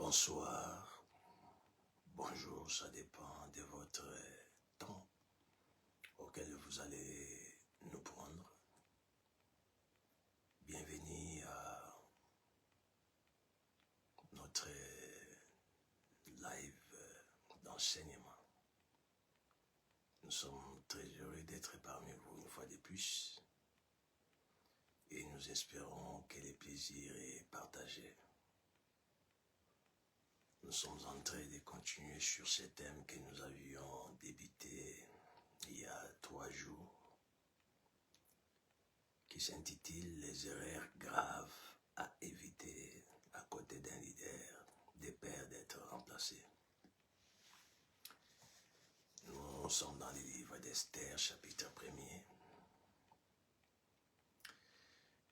Bonsoir, bonjour, ça dépend de votre temps auquel vous allez nous prendre. Bienvenue à notre live d'enseignement. Nous sommes très heureux d'être parmi vous une fois de plus et nous espérons que le plaisir est partagé. Nous sommes en train de continuer sur ce thème que nous avions débuté il y a 3 jours, qui s'intitule « Les erreurs graves à éviter à côté d'un leader, de peur d'être remplacé ». Nous sommes dans le livre d'Esther, chapitre 1er.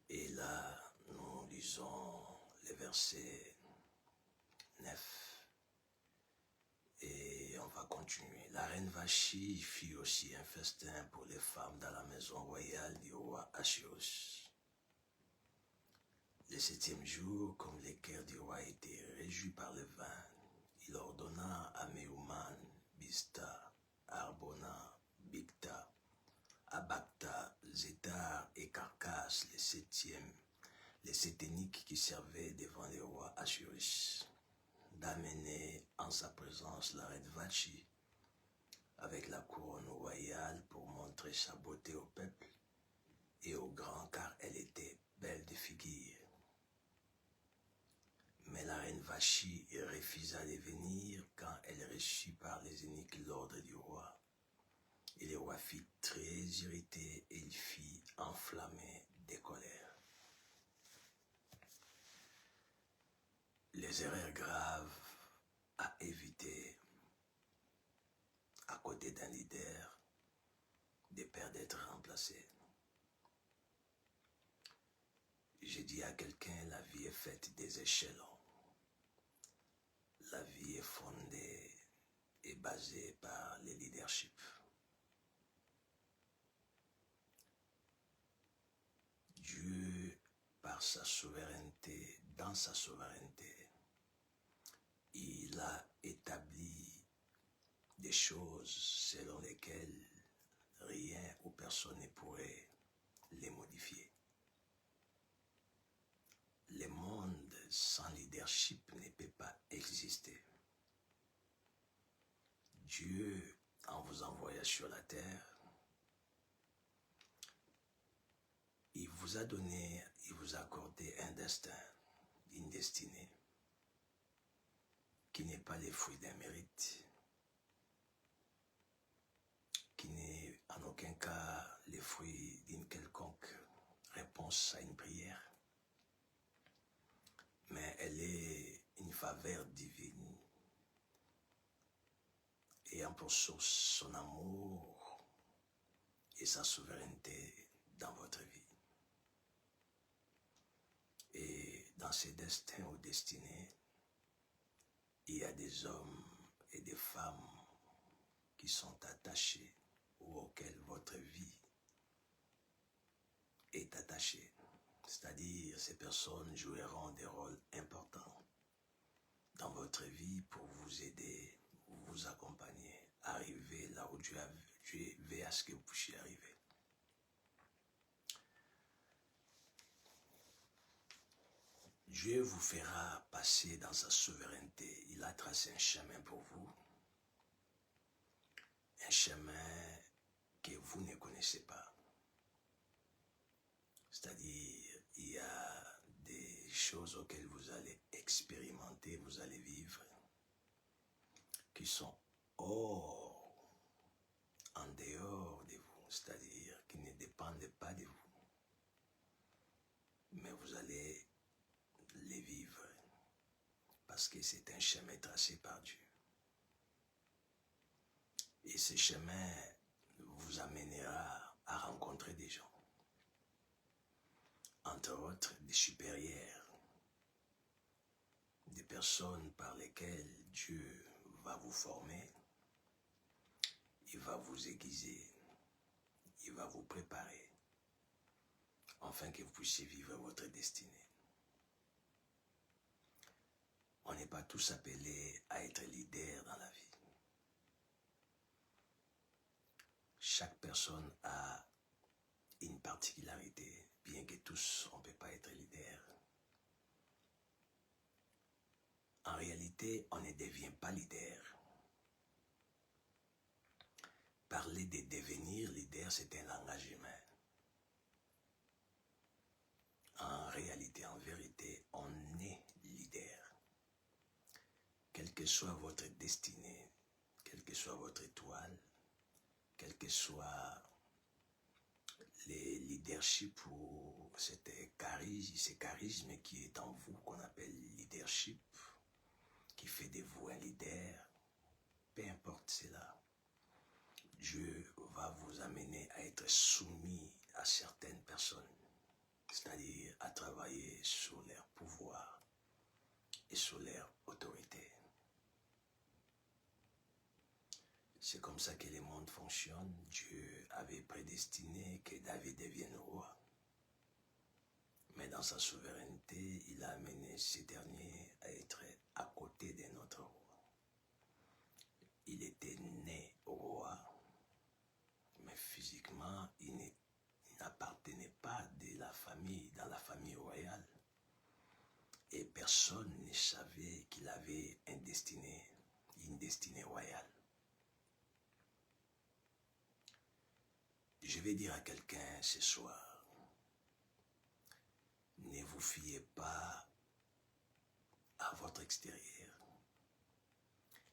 Et là, nous lisons les versets 9. Et on va continuer. La reine Vachi fit aussi un festin pour les femmes dans la maison royale du roi Assuérus. Le 7e jour, comme le cœur du roi était réjoui par le vin, il ordonna à Méouman, Bista, Arbona, Bicta, Abacta, Zétar et Carcasse, les 7 eunuques qui servaient devant le roi Assuérus, d'amener en sa présence la reine Vachi avec la couronne royale pour montrer sa beauté au peuple et aux grands, car elle était belle de figure. Mais la reine Vachi refusa de venir quand elle reçut par les eunuques l'ordre du roi. Et le roi fut très irrité et il fit enflammer de colère. Les erreurs graves à éviter à côté d'un leader, de peur d'être remplacé. J'ai dit à quelqu'un, la vie est faite des échelons. La vie est fondée et basée par le leadership. Dieu, par sa souveraineté, dans sa souveraineté, il a établi des choses selon lesquelles rien ou personne ne pourrait les modifier. Le monde sans leadership ne peut pas exister. Dieu, en vous envoyant sur la terre, il vous a donné, il vous a accordé un destin, une destinée, qui n'est pas le fruit d'un mérite, qui n'est en aucun cas le fruit d'une quelconque réponse à une prière, mais elle est une faveur divine ayant pour source son amour et sa souveraineté dans votre vie. Et dans ces destins ou destinées, il y a des hommes et des femmes qui sont attachés ou auxquels votre vie est attachée. C'est-à-dire, ces personnes joueront des rôles importants dans votre vie pour vous aider, vous accompagner, arriver là où Dieu veut à ce que vous puissiez arriver. Dieu vous fera passer dans sa souveraineté. Il a tracé un chemin pour vous. Un chemin que vous ne connaissez pas. C'est-à-dire, il y a des choses auxquelles vous allez expérimenter, vous allez vivre, qui sont en dehors de vous, c'est-à-dire qui ne dépendent pas de vous. Mais vous allez les vivre, parce que c'est un chemin tracé par Dieu. Et ce chemin vous amènera à rencontrer des gens, entre autres des supérieurs, des personnes par lesquelles Dieu va vous former, il va vous aiguiser, il va vous préparer, afin que vous puissiez vivre votre destinée. On n'est pas tous appelés à être leaders dans la vie. Chaque personne a une particularité, bien que tous, on ne peut pas être leader. En réalité, on ne devient pas leader. Parler de devenir leader, c'est un langage humain. En réalité, en vérité, on est leader. Quelle que soit votre destinée, quelle que soit votre étoile, quel que soit les leaderships ou ce charisme qui est en vous, qu'on appelle leadership, qui fait de vous un leader, peu importe cela, Dieu va vous amener à être soumis à certaines personnes, c'est-à-dire à travailler sur leur pouvoir et sur leur autorité. C'est comme ça que le monde fonctionne. Dieu avait prédestiné que David devienne roi. Mais dans sa souveraineté, il a amené ce dernier à être à côté de notre roi. Il était né roi, mais physiquement, il n'appartenait pas dans la famille royale. Et personne ne savait qu'il avait une destinée royale. Je vais dire à quelqu'un ce soir, ne vous fiez pas à votre extérieur.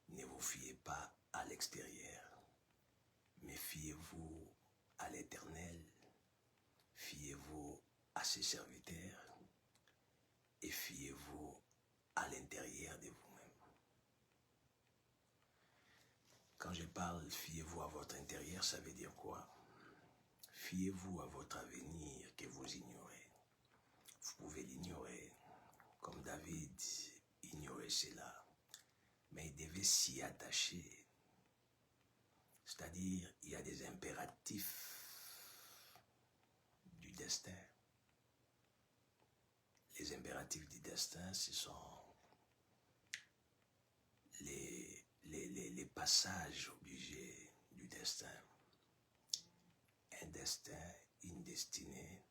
Ne vous fiez pas à l'extérieur. Mais fiez-vous à l'Éternel. Fiez-vous à ses serviteurs. Et fiez-vous à l'intérieur de vous-même. Quand je parle fiez-vous à votre intérieur, ça veut dire quoi? Fiez-vous à votre avenir que vous ignorez. Vous pouvez l'ignorer, comme David ignorait cela, mais il devait s'y attacher. C'est-à-dire, il y a des impératifs du destin. Les impératifs du destin, ce sont les passages obligés du destin. Un destin, une destinée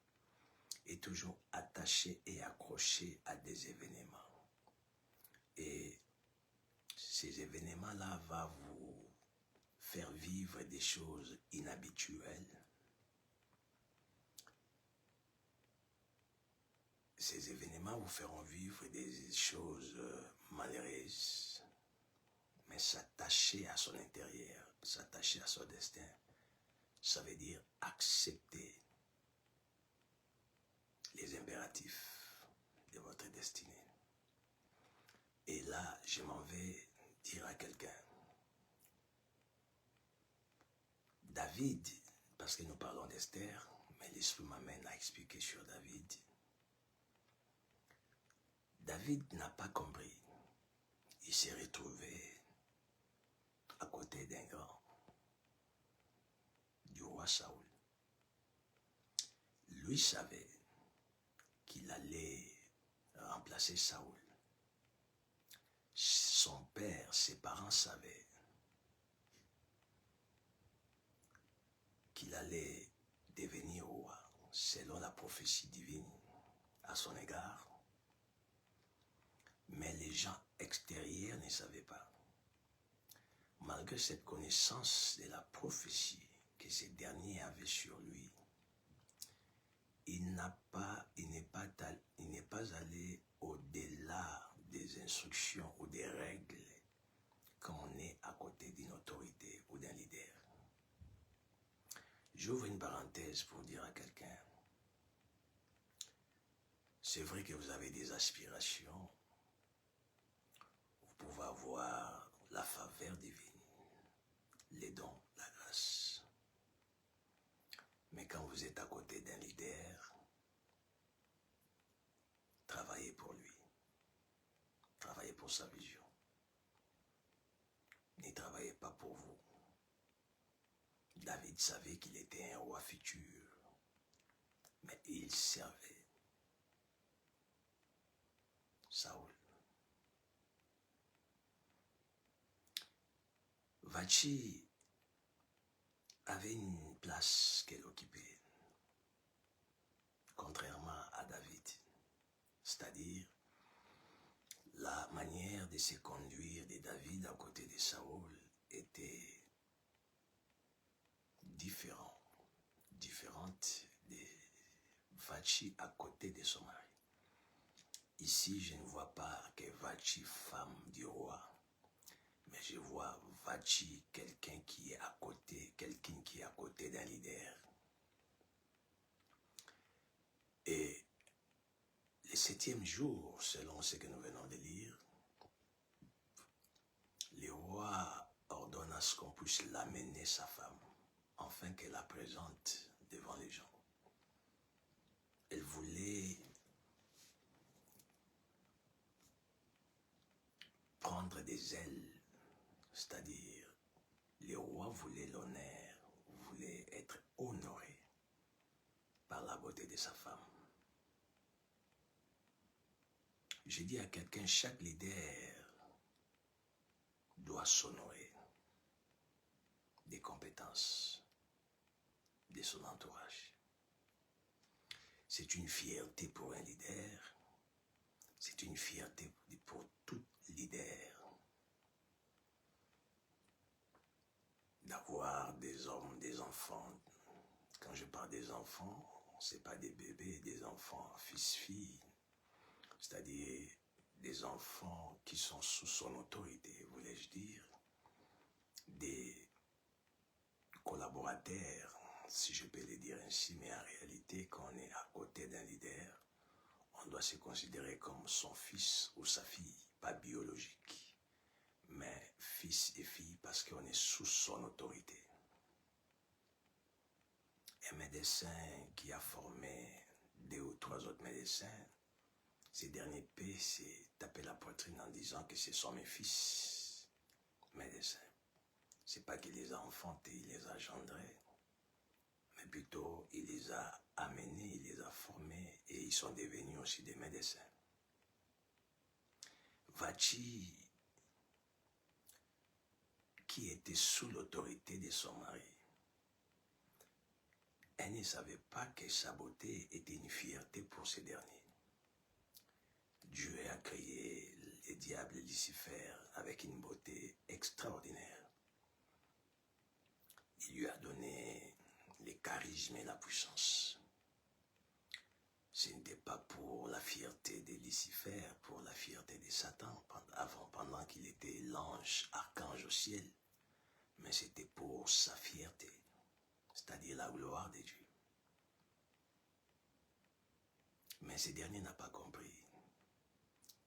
est toujours attaché et accroché à des événements. Et ces événements-là vont vous faire vivre des choses inhabituelles. Ces événements vous feront vivre des choses malheureuses. Mais s'attacher à son intérieur, s'attacher à son destin, ça veut dire accepter les impératifs de votre destinée. Et là, je m'en vais dire à quelqu'un, David, parce que nous parlons d'Esther, mais l'Esprit m'amène à expliquer sur David. David n'a pas compris. Il s'est retrouvé à côté d'un grand, du roi Saoul. Lui savait qu'il allait remplacer Saoul. Son père, ses parents savaient qu'il allait devenir roi, selon la prophétie divine à son égard. Mais les gens extérieurs ne savaient pas. Malgré cette connaissance de la prophétie que ces derniers avaient sur lui, il n'est pas allé au-delà des instructions ou des règles quand on est à côté d'une autorité ou d'un leader. J'ouvre une parenthèse pour dire à quelqu'un, c'est vrai que vous avez des aspirations, vous pouvez avoir la faveur divine, les dons, la grâce. Mais quand vous êtes à côté d'un leader, travaillez pour lui. Travaillez pour sa vision. Ne travaillez pas pour vous. David savait qu'il était un roi futur, mais il servait Saoul. Vachi avait une place qu'elle occupait, contrairement à David. C'est-à-dire, la manière de se conduire de David à côté de Saoul était différente de Vachi à côté de son mari. Ici, je ne vois pas que Vachi, femme du roi, mais je vois Vachi, quelqu'un qui est à côté d'un leader. Et le 7e jour, selon ce que nous venons de lire, le roi ordonne à ce qu'on puisse l'amener sa femme, afin qu'elle la présente devant les gens. Elle voulait prendre des ailes, c'est-à-dire le roi voulait l'honneur, voulait être honoré par la beauté de sa femme. J'ai dit à quelqu'un, chaque leader doit s'honorer des compétences de son entourage. C'est une fierté pour un leader, c'est une fierté pour tout leader d'avoir des hommes, des enfants. Quand je parle des enfants, c'est pas des bébés, des enfants, fils-filles, c'est-à-dire des enfants qui sont sous son autorité, voulais-je dire, des collaborateurs, si je peux le dire ainsi, mais en réalité, quand on est à côté d'un leader, on doit se considérer comme son fils ou sa fille, pas biologique, mais fils et fille parce qu'on est sous son autorité. Un médecin qui a formé 2 ou 3 autres médecins, ces derniers P, c'est taper la poitrine en disant que ce sont mes fils médecins. C'est pas qu'il les a enfantés, il les a engendrés, mais plutôt il les a amenés, il les a formés et ils sont devenus aussi des médecins. Vachi, qui était sous l'autorité de son mari, elle ne savait pas que sa beauté était une fierté pour ces derniers. Dieu a créé le diable Lucifer avec une beauté extraordinaire. Il lui a donné le charisme et la puissance. Ce n'était pas pour la fierté de Lucifer, pour la fierté de Satan, pendant qu'il était l'ange, archange au ciel, mais c'était pour sa fierté, c'est-à-dire la gloire de Dieu. Mais ce dernier n'a pas compris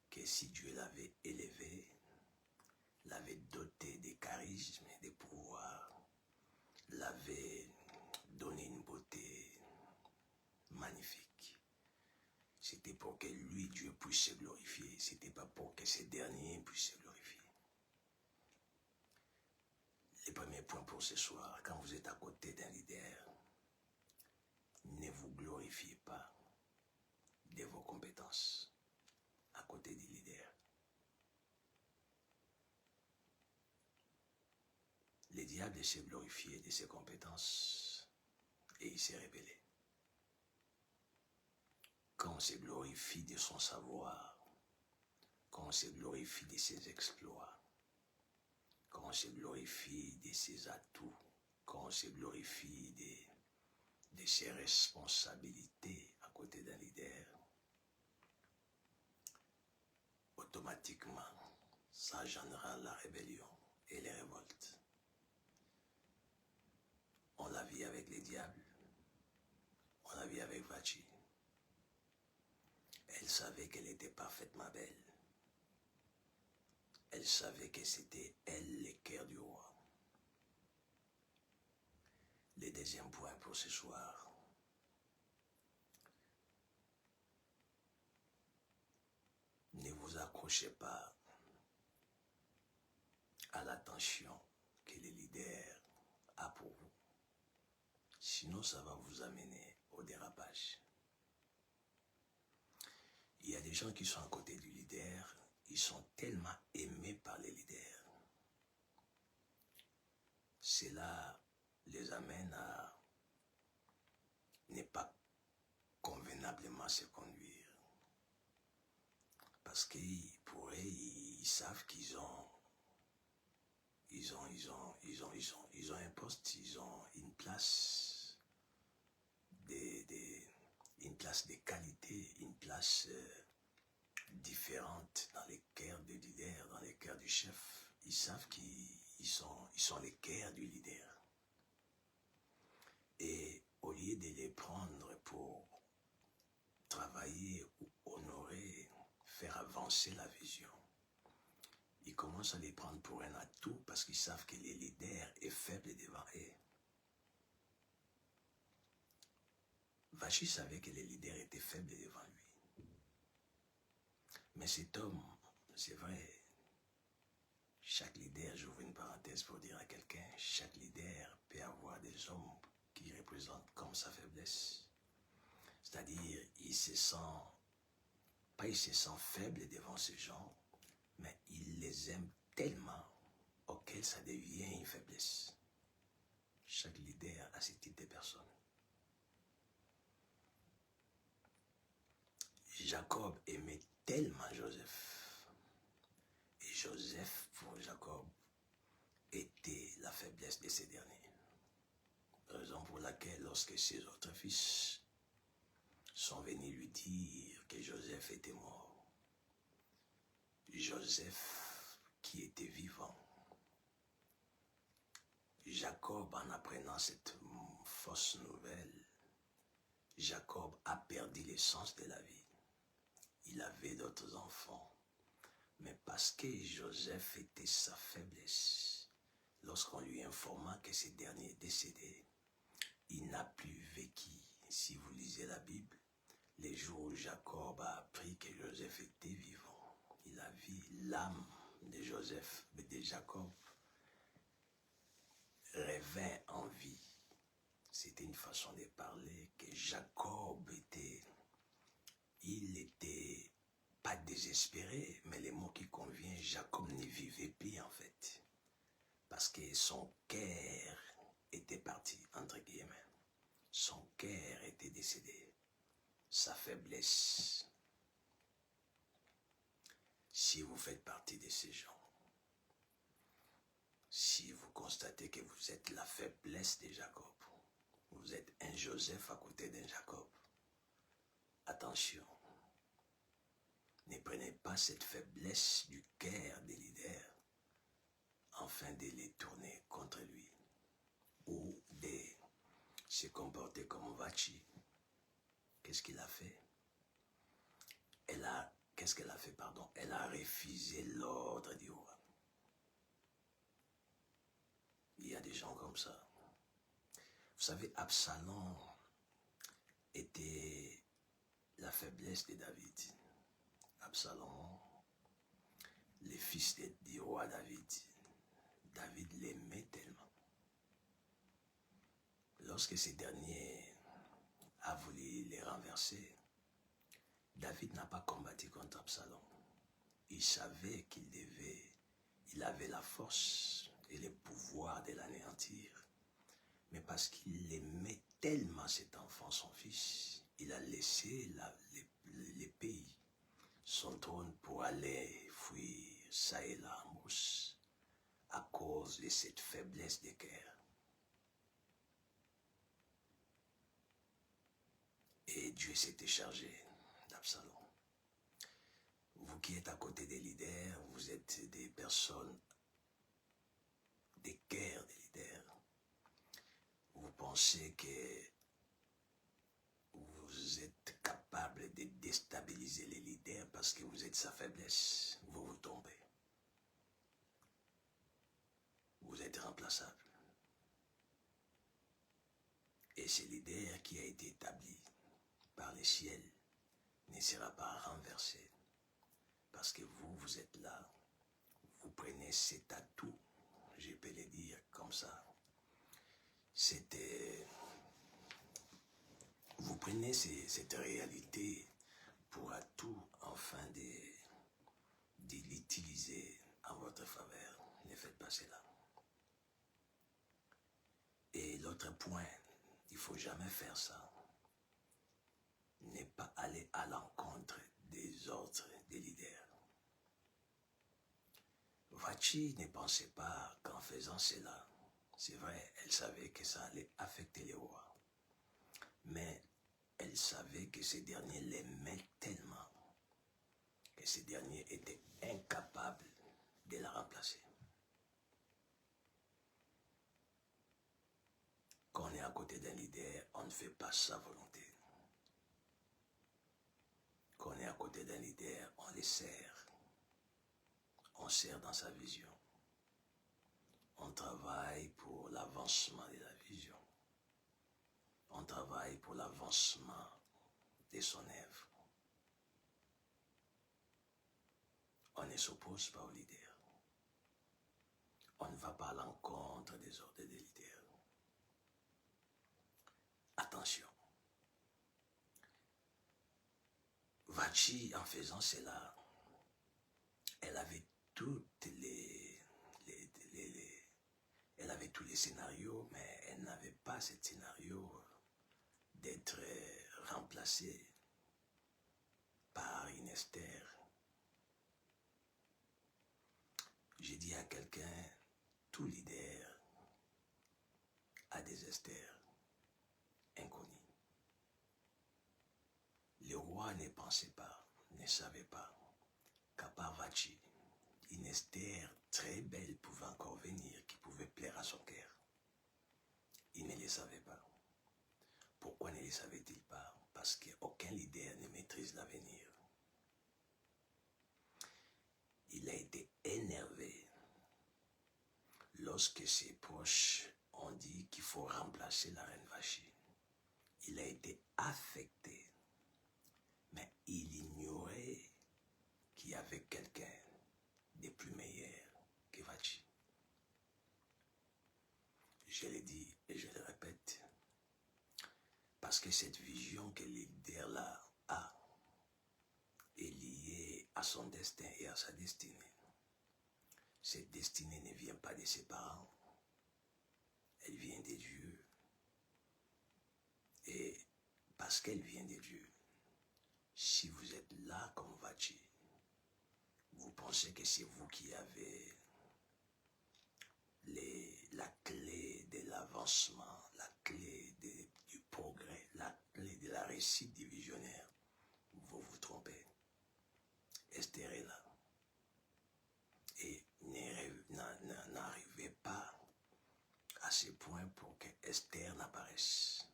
que si Dieu l'avait élevé, l'avait doté des charismes et des pouvoirs, l'avait donné une beauté magnifique, c'était pour que lui, Dieu, puisse se glorifier. C'était pas pour que ces derniers puissent se glorifier. Le premier point pour ce soir, quand vous êtes à côté d'un leader, ne vous glorifiez pas de vos compétences à côté du leader. Le diable s'est glorifié de ses compétences et il s'est rebellé. Quand on se glorifie de son savoir, quand on se glorifie de ses exploits, quand on se glorifie de ses atouts, quand on se glorifie de ses responsabilités à côté d'un leader, automatiquement, ça engendrera la rébellion et les révoltes. On l'a vu avec les diables, on l'a vu avec Vachi. Elle savait qu'elle était parfaitement belle. Elle savait que c'était elle le cœur du roi. Le deuxième point pour ce soir. Ne vous accrochez pas à l'attention que le leader a pour vous. Sinon, ça va vous amener au dérapage. Il y a des gens qui sont à côté du leader, ils sont tellement aimés par les leaders. Parce qu'ils pourraient, ils savent qu'ils ont, ils ont un poste, ils ont une place une place de qualité, une place différente dans les cœurs du leader, dans les cœurs du chef. Ils savent qu'ils sont les cœurs du leader. Et au lieu de les prendre pour travailler ou honorer, faire avancer la vision, ils commencent à les prendre pour un atout parce qu'ils savent que le leader est faible devant eux. Vachi savait que le leader était faible devant lui. Mais cet homme, c'est vrai, chaque leader, j'ouvre une parenthèse pour dire à quelqu'un, chaque leader peut avoir des hommes qui représentent comme sa faiblesse. C'est-à-dire, il se sent faible devant ces gens, mais il les aime tellement auquel ça devient une faiblesse. Chaque leader a ce type de personnes. Jacob aimait tellement Joseph. Et Joseph, pour Jacob, était la faiblesse de ces derniers. Raison pour laquelle, lorsque ses autres fils sont venus lui dire que Joseph était mort, Joseph, qui était vivant, Jacob, en apprenant cette fausse nouvelle, Jacob a perdu le sens de la vie. Il avait d'autres enfants, mais parce que Joseph était sa faiblesse, lorsqu'on lui informa que ce dernier est décédé, il n'a plus vécu. Si vous lisez la Bible, les jours où Jacob a appris que Joseph était vivant, il a vu l'âme de Joseph, de Jacob, revint en vie. C'était une façon de parler que Jacob était, il était pas désespéré, mais le mot qui convient, Jacob ne vivait plus en fait. Parce que son cœur était parti, entre guillemets. Son cœur était décédé. Sa faiblesse. Si vous faites partie de ces gens, si vous constatez que vous êtes la faiblesse de Jacob, vous êtes un Joseph à côté d'un Jacob, attention. Ne prenez pas cette faiblesse du cœur des leaders afin de les tourner contre lui ou de se comporter comme Vachi. Qu'est-ce qu'il a fait? Qu'est-ce qu'elle a fait, pardon? Elle a refusé l'ordre du roi. Il y a des gens comme ça. Vous savez, Absalom était la faiblesse de David. Absalom, le fils du roi David. David l'aimait tellement. Lorsque ce dernier a voulu les renverser, David n'a pas combattu contre Absalom. Il savait il avait la force et le pouvoir de l'anéantir. Mais parce qu'il aimait tellement cet enfant, son fils, il a laissé les pays, son trône pour aller fuir ça et là en brousse à cause de cette faiblesse de cœur. Et Dieu s'était chargé d'Absalom. Vous qui êtes à côté des leaders, vous êtes des personnes, des cœurs des leaders. Vous pensez que vous êtes capable de déstabiliser les leaders parce que vous êtes sa faiblesse. Vous vous tombez. Vous êtes remplaçable. Et ce leader qui a été établi par le ciel ne sera pas renversé. Parce que vous êtes là. Vous prenez cet atout, je peux le dire comme ça. Vous prenez cette réalité pour atout afin de l'utiliser en votre faveur. Ne faites pas cela. Et l'autre point, il ne faut jamais faire ça. Ne pas aller à l'encontre des ordres des leaders. Vachi ne pensait pas qu'en faisant cela, c'est vrai, elle savait que ça allait affecter les rois. Mais elle savait que ces derniers l'aimaient tellement que ces derniers étaient incapables de la remplacer. Quand on est à côté d'un leader, on ne fait pas sa volonté. Quand on est à côté d'un leader, on les sert. On sert dans sa vision. On travaille pour l'avancement de la vision. On travaille pour l'avancement de son œuvre. On ne s'oppose pas au leader. On ne va pas à l'encontre des ordres des leaders. Attention. Vachi, en faisant cela, elle avait elle avait tous les scénarios, mais elle n'avait pas ce scénario d'être remplacée par une Esther. J'ai dit à quelqu'un, tout leader a des Esther inconnus. Le roi ne pensait pas, ne savait pas qu'à part Vachi, une Esther très belle pouvait encore venir, qui pouvait plaire à son cœur. Il ne le savait pas. Pourquoi ne le savait-il pas? Parce qu'aucun leader ne maîtrise l'avenir. Il a été énervé lorsque ses proches ont dit qu'il faut remplacer la reine Vachi. Il a été affecté, mais il ignorait qu'il y avait quelqu'un de plus meilleur que Vachi. Je l'ai dit et je le répète, parce que cette vision que le leader-là a est liée à son destin et à sa destinée. Cette destinée ne vient pas de ses parents, elle vient de Dieu. Et parce qu'elle vient de Dieu, si vous êtes là comme Vachi, vous pensez que c'est vous qui avez la clé de l'avancement, la clé du progrès, la clé de la réussite divisionnaire, vous vous trompez. Esther est là. Et n'arrivez pas à ce point pour que Esther n'apparaisse.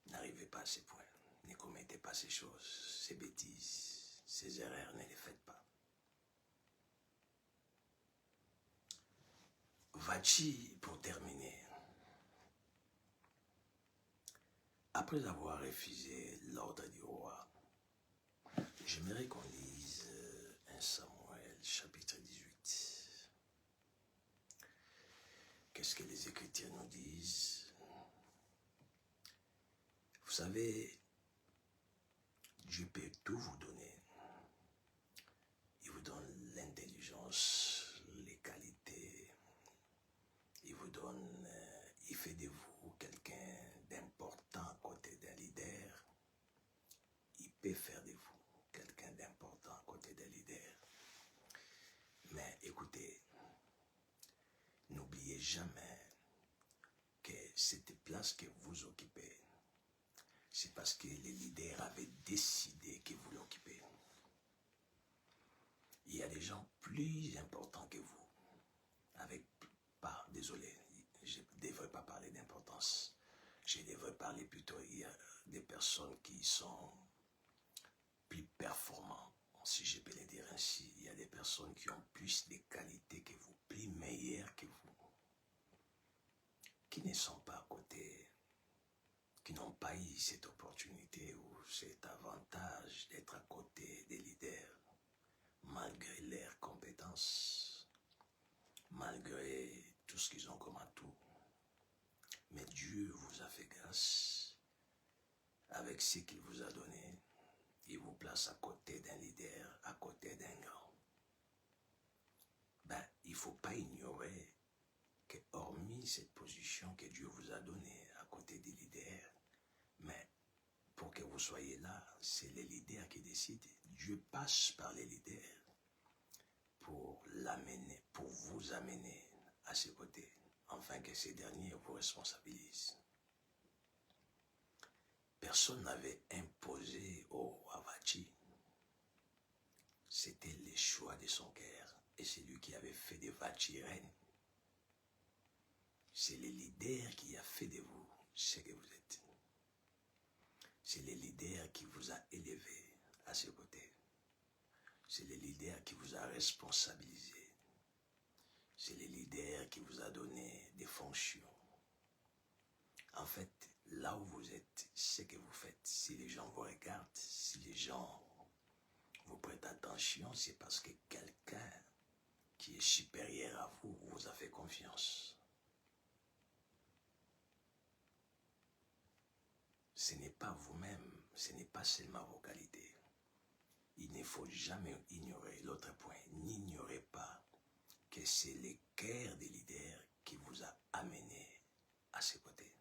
N'arrivez pas à ce point. Ne commettez pas ces choses, ces bêtises, ces erreurs, ne les faites pas. Vachi, pour terminer, après avoir refusé l'ordre du roi, j'aimerais qu'on lise 1 Samuel chapitre 18. Qu'est-ce que les Écritures nous disent? Vous savez, Dieu peut tout vous donner. Il vous donne l'intelligence, les qualités. Il vous donne, il fait de vous quelqu'un d'important à côté d'un leader. Il peut faire de vous quelqu'un d'important à côté d'un leader. Mais écoutez, n'oubliez jamais que cette place que vous occupez, c'est parce que les leaders avaient décidé que vous l'occupez. Il y a des gens plus importants que vous. Désolé, je ne devrais pas parler d'importance. Je devrais parler plutôt, il y a des personnes qui sont plus performantes, si je peux le dire ainsi. Il y a des personnes qui ont plus de qualités que vous, plus meilleures que vous, qui ne sont pas à côté, qui n'ont pas eu cette opportunité ou cet avantage d'être à côté des leaders, malgré leurs compétences, malgré tout ce qu'ils ont comme atout. Mais Dieu vous a fait grâce avec ce qu'il vous a donné. Il vous place à côté d'un leader, à côté d'un grand. Il ne faut pas ignorer que hormis cette position que Dieu vous a donnée à côté des leaders, mais pour que vous soyez là, c'est les leaders qui décident. Dieu passe par les leaders. pour l'amener, pour vous amener à ses côtés, afin que ces derniers vous responsabilisent. Personne n'avait imposé au roi Vachi. C'était le choix de son cœur. Et c'est lui qui avait fait de Vachi reine. C'est le leader qui a fait de vous ce que vous êtes. C'est le leader qui vous a élevé à ses côtés. C'est le leader qui vous a responsabilisé. C'est le leader qui vous a donné des fonctions. En fait, là où vous êtes, ce que vous faites, si les gens vous regardent, si les gens vous prêtent attention, c'est parce que quelqu'un qui est supérieur à vous vous a fait confiance. Ce n'est pas vous-même, ce n'est pas seulement vos qualités. Il ne faut jamais ignorer l'autre point. N'ignorez pas que c'est le cœur des leaders qui vous a amené à ses côtés.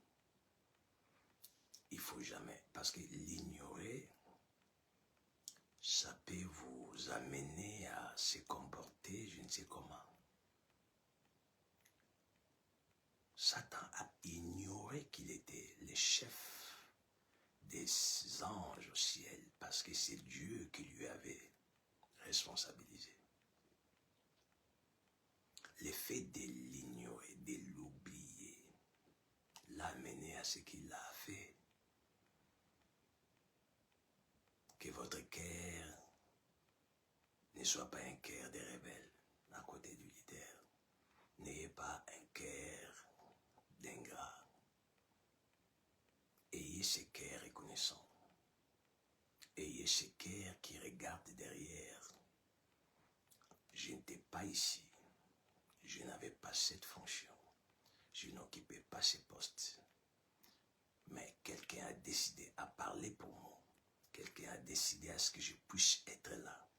Il ne faut jamais, parce que l'ignorer, ça peut vous amener à se comporter je ne sais comment. Satan a ignoré qu'il était le chef des anges au ciel parce que c'est Dieu qui lui avait responsabilisé. Le fait de l'ignorer, de l'oublier, l'a amené à ce qu'il a fait. Que votre cœur ne soit pas un cœur de rebelle à côté du leader. N'ayez pas un cœur d'ingrat. Ayez ce cœur reconnaissant. Ayez ce cœur qui regarde derrière. Je n'étais pas ici. Je n'avais pas cette fonction. Je n'occupais pas ce poste. Mais quelqu'un a décidé à parler pour moi. Quelqu'un a décidé à ce que je puisse être là.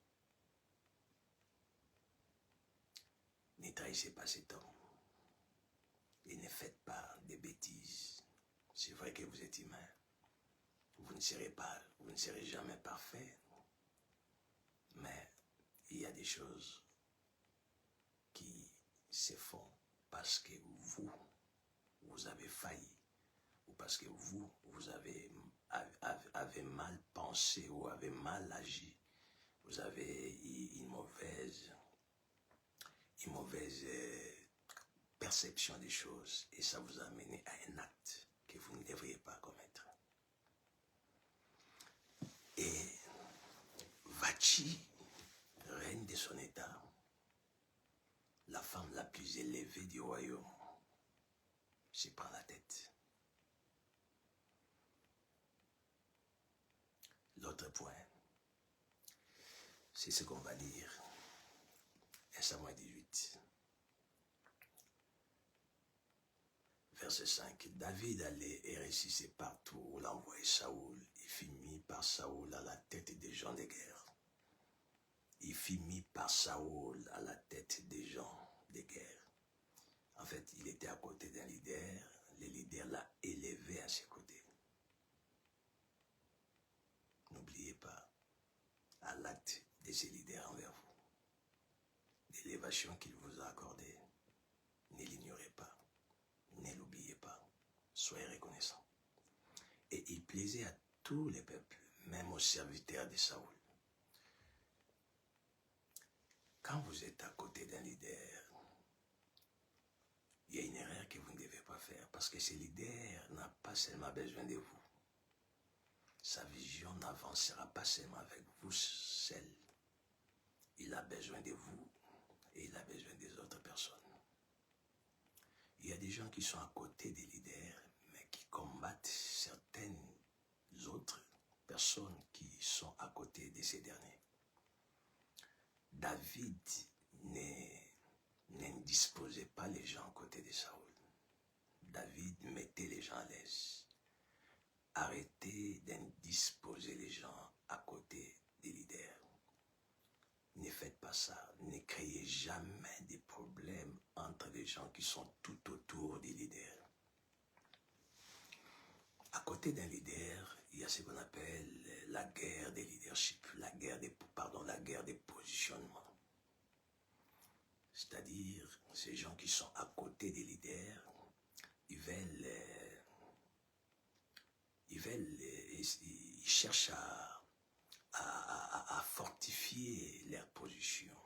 Ne trahissez pas cet homme. Et ne faites pas de bêtises. C'est vrai que vous êtes humain. Vous ne serez jamais parfait. Mais il y a des choses qui se font parce que vous avez failli. Ou parce que vous avez mal pensé ou avez mal agi. Vous avez une mauvaise perception des choses et ça vous a amené à un acte que vous ne devriez pas commettre. Et Vachi, reine de son état, la femme la plus élevée du royaume, se prend la tête. L'autre point, c'est ce qu'on va lire. 1 Samuel 18. Verset 5. David allait et réussissait partout où l'envoyait Saoul. Il fut mis par Saoul à la tête des gens de guerre. Il fut mis par Saoul à la tête des gens de guerre. En fait, il était à côté d'un leader. Le leader l'a élevé à ses côtés. N'oubliez pas, à l'acte de ces leaders envers vous, l'élévation qu'il vous a accordée, ne l'ignorez pas. Ne l'oubliez pas. Soyez reconnaissants. Et il plaisait à tous les peuples, même aux serviteurs de Saoul. Quand vous êtes à côté d'un leader, il y a une erreur que vous ne devez pas faire parce que ce leader n'a pas seulement besoin de vous. Sa vision n'avancera pas seulement avec vous seul. Il a besoin de vous et il a besoin des autres personnes. Il y a des gens qui sont à côté des leaders, mais qui combattent certaines autres personnes qui sont à côté de ces derniers. David n'indisposait pas les gens à côté de Saoul. David mettait les gens à l'aise. Arrêtez d'indisposer les gens à côté des leaders. Ne faites pas ça. Ne créez jamais des problèmes entre les gens qui sont tout autour des leaders. À côté d'un leader, il y a ce qu'on appelle la guerre des leaderships, la guerre des positionnements. c'est-à-dire ces gens qui sont à côté des leaders, ils cherchent à fortifier leur position,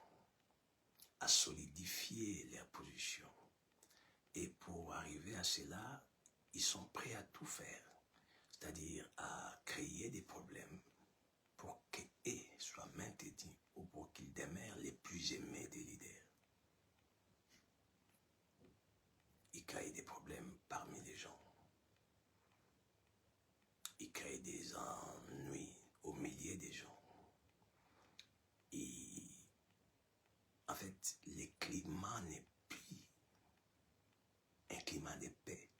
à solidifier leur position. Et pour arriver à cela, ils sont prêts à tout faire, c'est-à-dire à créer des problèmes pour qu'ils soient maintenus ou pour qu'ils demeurent les plus aimés des leaders. Ils créent des problèmes parmi les gens. Ils créent des ennuis au milieu des gens. En fait, le climat n'est plus un climat de paix.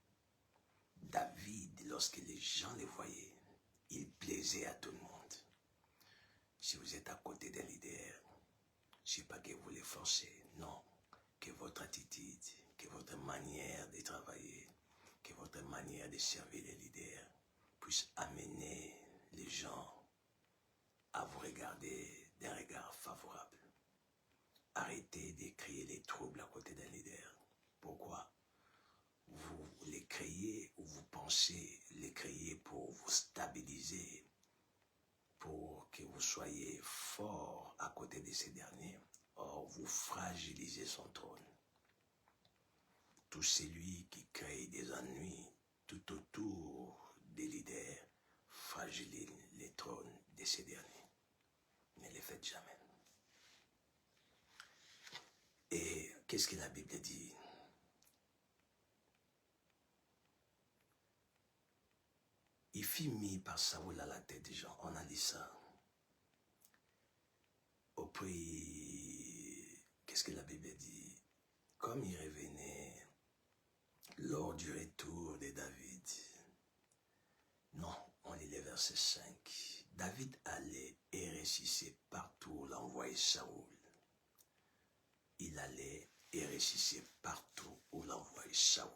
David, lorsque les gens le voyaient, il plaisait à tout le monde. Si vous êtes à côté d'un leader, je ne sais pas que vous les forcez, non. Que votre attitude, que votre manière de travailler, que votre manière de servir les leaders puisse amener les gens à vous regarder d'un regard favorable. Arrêtez de créer les troubles à côté d'un leader. Pourquoi? Vous les créez ou vous pensez les créer pour vous stabiliser, pour que vous soyez fort à côté de ces derniers. Or, vous fragilisez son trône. Tout celui qui crée des ennuis tout autour des leaders fragilise les trônes de ces derniers. Ne les faites jamais. Et qu'est-ce que la Bible dit? Il fut mis par Saoul à la tête des gens. On a dit ça. Au prix, qu'est-ce que la Bible dit? Comme il revenait lors du retour de David. Non, on lit le verset 5. David allait et réussissait partout où l'envoyait Saoul. Il allait et réussissait partout où l'envoyait Saoul.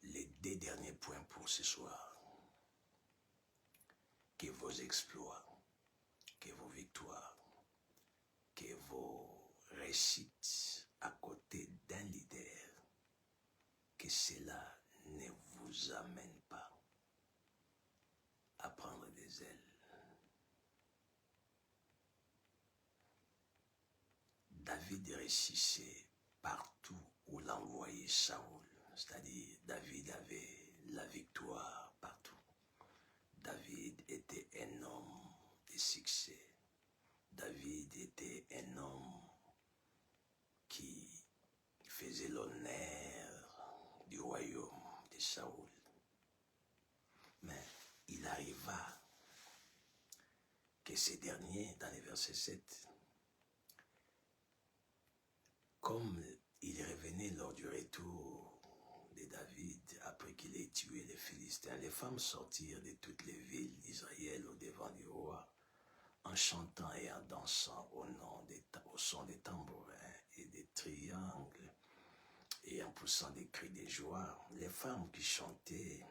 Les deux derniers points pour ce soir. Que vos exploits, que vos victoires, que vos réussites à côté d'un leader, que cela ne vous amène pas à prendre des ailes. David réussissait partout où l'envoyait Saoul, c'est-à-dire David avait la victoire partout. David était un homme de succès. David était un homme qui faisait l'honneur du royaume de Saoul. Mais il arriva que ces derniers, dans le verset 7, comme il revenait lors du retour de David, après qu'il ait tué les Philistins, les femmes sortirent de toutes les villes d'Israël au devant du roi, en chantant et en dansant au son des tambourins et des triangles, et en poussant des cris de joie. Les femmes qui chantaient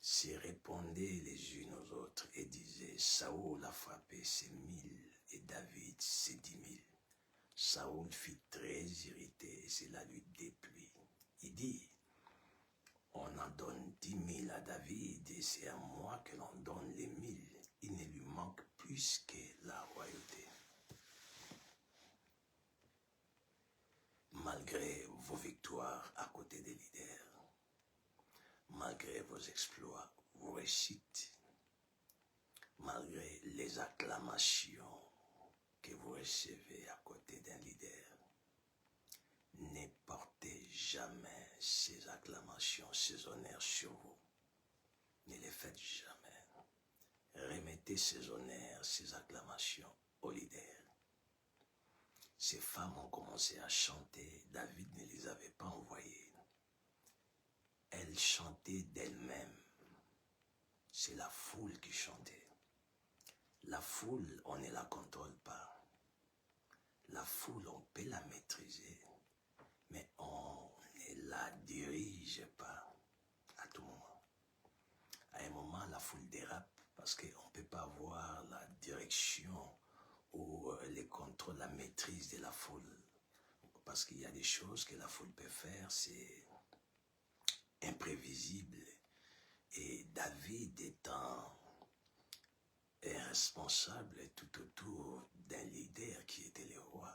se répondaient les unes aux autres et disaient: Saoul a frappé ses 1000 et David ses 10 000. Saoul fut très irrité et cela lui déplut. Il dit: on en donne 10 000 à David et c'est à moi que l'on donne les 1000. Il ne lui manque plus que la royauté. Malgré vos victoires à côté des leaders, malgré vos exploits, vos réussites, malgré les acclamations que vous recevez à côté d'un leader, ne portez jamais ces acclamations, ces honneurs sur vous. Ne les faites jamais. Remettez ces honneurs, ces acclamations au leader. Ces femmes ont commencé à chanter. David ne les avait pas envoyées. Elles chantaient d'elles-mêmes. C'est la foule qui chantait. La foule, on ne la contrôle pas. La foule, on peut la maîtriser, mais on ne la dirige pas à tout moment. À un moment, la foule dérape parce qu'on ne peut pas voir la direction ou les contrôles contrôle, la maîtrise de la foule. Parce qu'il y a des choses que la foule peut faire, c'est imprévisible. Et David étant un responsable tout autour d'un leader qui était le roi,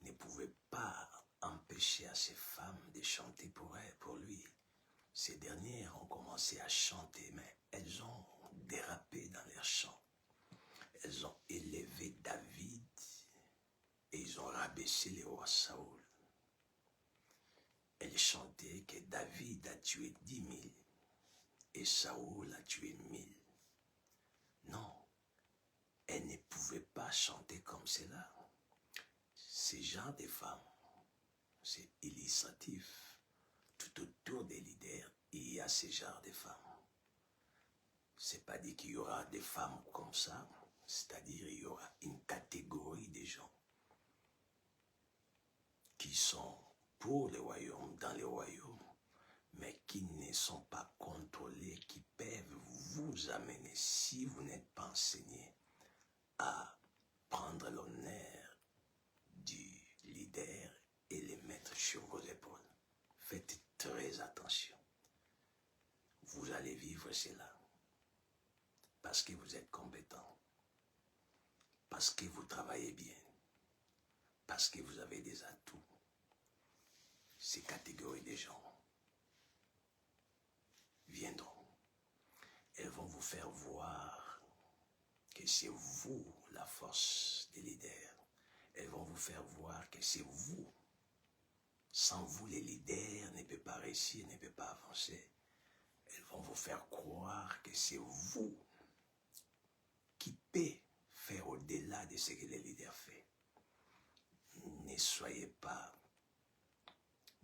ne pouvait pas empêcher à ses femmes de chanter pour lui. Ces dernières ont commencé à chanter, mais elles ont dérapé dans leurs chants. Elles ont élevé David et ils ont rabaissé le roi Saoul. Elles chantaient que David a tué 10 000 et Saoul a tué 1000. Non, elles ne pouvaient pas chanter comme cela. Ces genres de femmes, c'est illustratif. Tout autour des leaders, il y a ces genres de femmes. C'est pas dit qu'il y aura des femmes comme ça, c'est-à-dire il y aura une catégorie de gens qui sont pour le royaume, dans le royaume, mais qui ne sont pas contrôlés, qui peuvent vous amener, si vous n'êtes pas enseigné, à prendre l'honneur du leader et les mettre sur vos épaules. Faites très attention. Vous allez vivre cela parce que vous êtes compétent, parce que vous travaillez bien, parce que vous avez des atouts. Ces catégories de gens viendront. Elles vont vous faire voir que c'est vous la force des leaders. Elles vont vous faire voir que c'est vous. Sans vous, les leaders ne peuvent pas réussir, ne peuvent pas avancer. Elles vont vous faire croire que c'est vous qui peut faire au-delà de ce que les leaders font. Ne soyez pas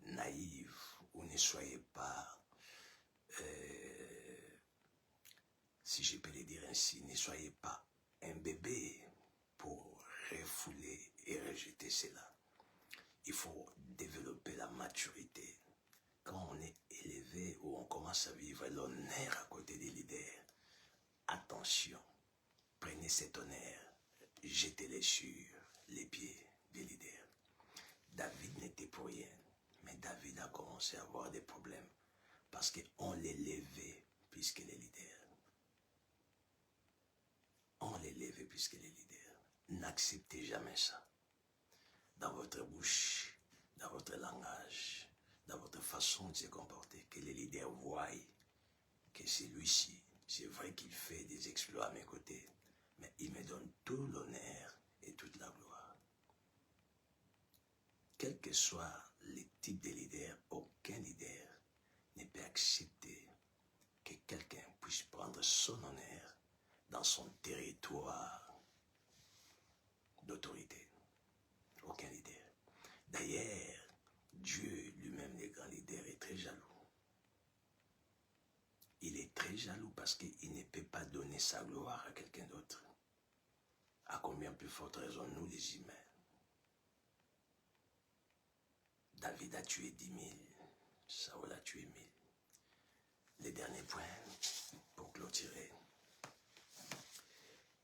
naïfs ou ne soyez pas, si je peux le dire ainsi, ne soyez pas un bébé pour refouler et rejeter cela. Il faut développer la maturité. Quand on est élevé ou on commence à vivre l'honneur à côté des leaders, attention, prenez cet honneur, jetez-le sur les pieds des leaders. David n'était pour rien, mais David a commencé à avoir des problèmes parce qu'on l'élevait plus que les leaders. On l'élevait plus que les leaders. N'acceptez jamais ça. Dans votre bouche, dans votre langage, dans votre façon de se comporter, que les leaders voient que celui-ci, c'est vrai qu'il fait des exploits à mes côtés, mais il me donne tout l'honneur et toute la gloire. Quel que soit le type de leader, aucun leader ne peut accepter que quelqu'un puisse prendre son honneur dans son territoire d'autorité. Aucun leader. D'ailleurs, Dieu lui-même, le grand leader, est très jaloux. Il est très jaloux parce qu'il ne peut pas donner sa gloire à quelqu'un d'autre. À combien plus forte raison nous les humains? David a tué 10 000, Saoul a tué 1000. Les derniers points pour clôturer.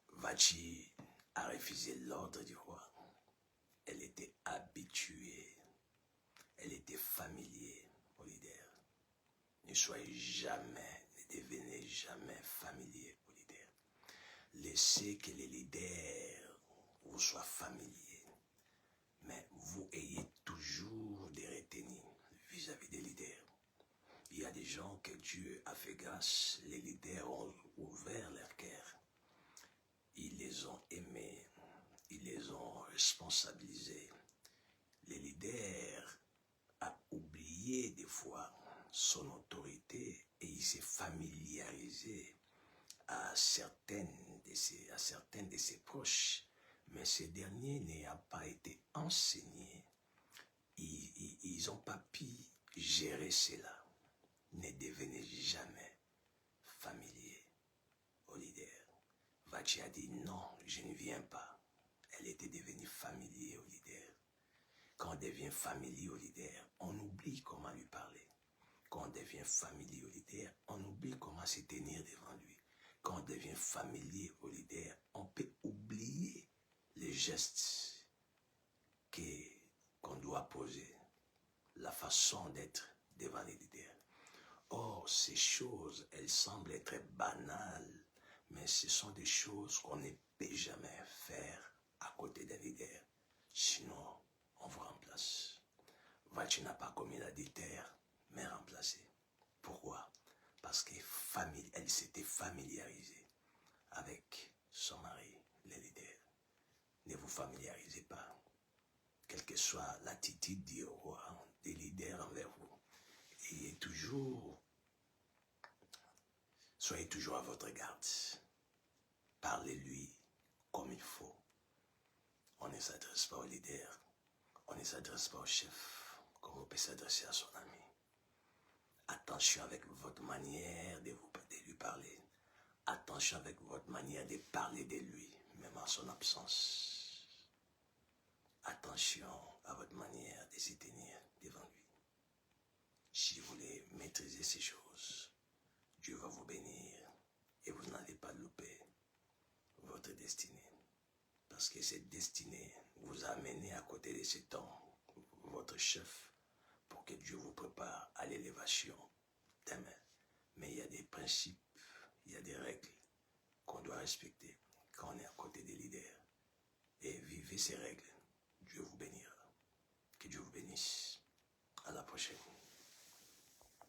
Vachi a refusé l'ordre du roi. Elle était habituée, elle était familière au leader. Ne soyez jamais, ne devenez jamais familier au leader. Laissez que les leaders vous soient familiers, mais vous ayez toujours des retenues vis-à-vis des leaders. Il y a des gens que Dieu a fait grâce, les leaders ont ouvert leur cœur. Ils les ont aimés, ils les ont responsabilisés. Les leaders ont oublié des fois son autorité et il s'est familiarisé à certains de ses proches. Mais ces derniers n'ayant pas été enseignés, ils n'ont pas pu gérer cela. Ne devenez jamais familier au leader. Vachi a dit non, je ne viens pas. Elle était devenue familier au leader. Quand on devient familier au leader, on oublie comment lui parler. Quand on devient familier au leader, on oublie comment se tenir devant lui. Quand on devient familier au leader, on peut oublier les gestes qu'on doit poser, la façon d'être devant les leaders. Or, ces choses, elles semblent être banales, mais ce sont des choses qu'on ne peut jamais faire à côté d'un leader. Sinon, on vous remplace. Tu n'as pas commis l'adultère, mais remplacé. Pourquoi? Parce qu'elle s'était familiarisée avec son mari, le leader. Ne vous familiarisez pas, quelle que soit l'attitude des leaders envers vous. Soyez toujours à votre garde. Parlez-lui comme il faut. On ne s'adresse pas au leader, on ne s'adresse pas au chef, comme on peut s'adresser à son ami. Attention avec votre manière de lui parler. Attention avec votre manière de parler de lui, même en son absence. Attention à votre manière de se tenir devant lui. Si vous voulez maîtriser ces choses, Dieu va vous bénir et vous n'allez pas louper votre destinée. Parce que cette destinée vous a amené à côté de cet homme, votre chef, pour que Dieu vous prépare à l'élévation demain. Mais il y a des principes, il y a des règles qu'on doit respecter quand on est à côté des leaders. Et vivez ces règles. Dieu vous bénira. Que Dieu vous bénisse. À la prochaine.